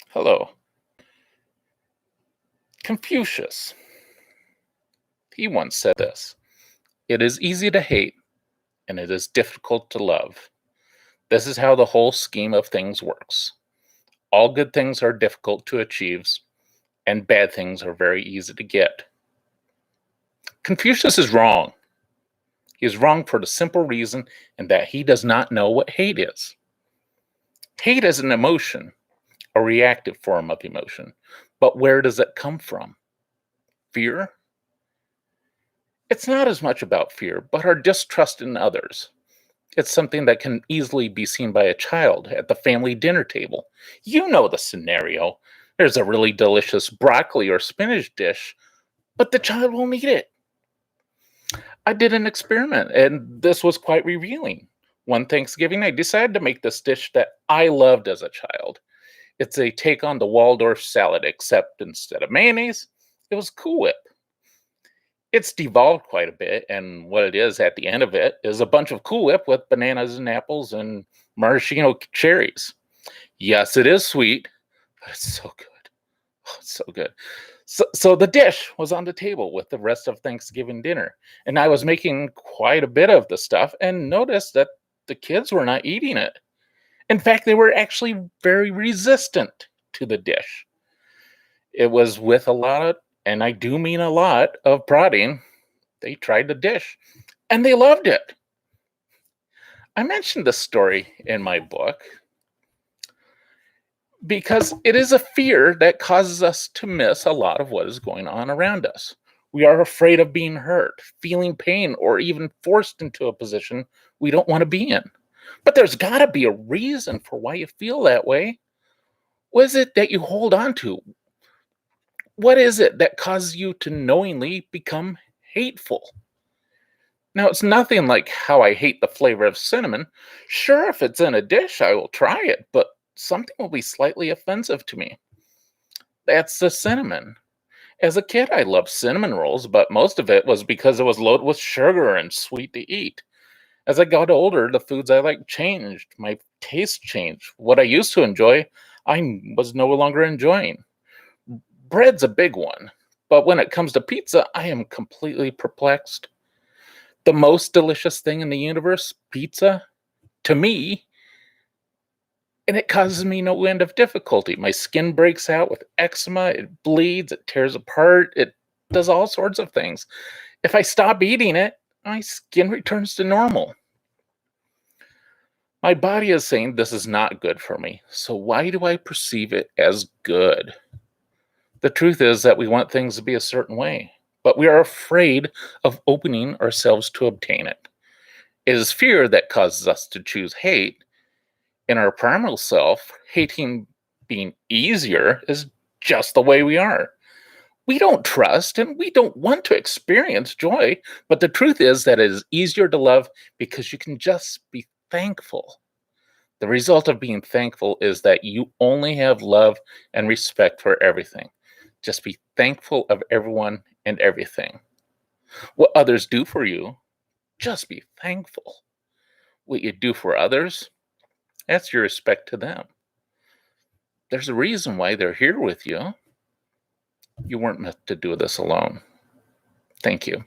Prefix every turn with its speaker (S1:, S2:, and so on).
S1: Hello. Confucius. He once said this: "It is easy to hate, and it is difficult to love. This is how the whole scheme of things works. All good things are difficult to achieve, and bad things are very easy to get." Confucius is wrong. He is wrong for the simple reason in that he does not know what hate is. Hate is an emotion, a reactive form of emotion. But where does it come from? Fear? It's not as much about fear, but our distrust in others. It's something that can easily be seen by a child at the family dinner table. You know the scenario. There's a really delicious broccoli or spinach dish, but the child won't eat it. I did an experiment, and this was quite revealing. One Thanksgiving, I decided to make this dish that I loved as a child. It's a take on the Waldorf salad, except instead of mayonnaise, it was Cool Whip. It's devolved quite a bit, and what it is at the end of it is a bunch of Cool Whip with bananas and apples and maraschino cherries. Yes, it is sweet, but it's so good. Oh, it's so good. So the dish was on the table with the rest of Thanksgiving dinner, and I was making quite a bit of the stuff and noticed that the kids were not eating it. In fact, they were actually very resistant to the dish. It was with a lot of, and I do mean a lot of prodding, they tried the dish and they loved it. I mentioned this story in my book because it is a fear that causes us to miss a lot of what is going on around us. We are afraid of being hurt, feeling pain, or even forced into a position we don't want to be in. But there's got to be a reason for why you feel that way. What is it that you hold on to? What is it that causes you to knowingly become hateful? Now, it's nothing like how I hate the flavor of cinnamon. Sure, if it's in a dish, I will try it, but something will be slightly offensive to me. That's the cinnamon. As a kid, I loved cinnamon rolls, but most of it was because it was loaded with sugar and sweet to eat. As I got older, the foods I liked changed. My taste changed. What I used to enjoy, I was no longer enjoying. Bread's a big one, but when it comes to pizza, I am completely perplexed. The most delicious thing in the universe, pizza, to me, and it causes me no end of difficulty. My skin breaks out with eczema, it bleeds, it tears apart, it does all sorts of things. If I stop eating it, my skin returns to normal. My body is saying this is not good for me, so why do I perceive it as good? The truth is that we want things to be a certain way, but we are afraid of opening ourselves to obtain it. It is fear that causes us to choose hate. In our primal self, hating being easier is just the way we are. We don't trust and we don't want to experience joy, but the truth is that it is easier to love because you can just be thankful. The result of being thankful is that you only have love and respect for everything. Just be thankful of everyone and everything. What others do for you, just be thankful. What you do for others, that's your respect to them. There's a reason why they're here with you. You weren't meant to do this alone. Thank you.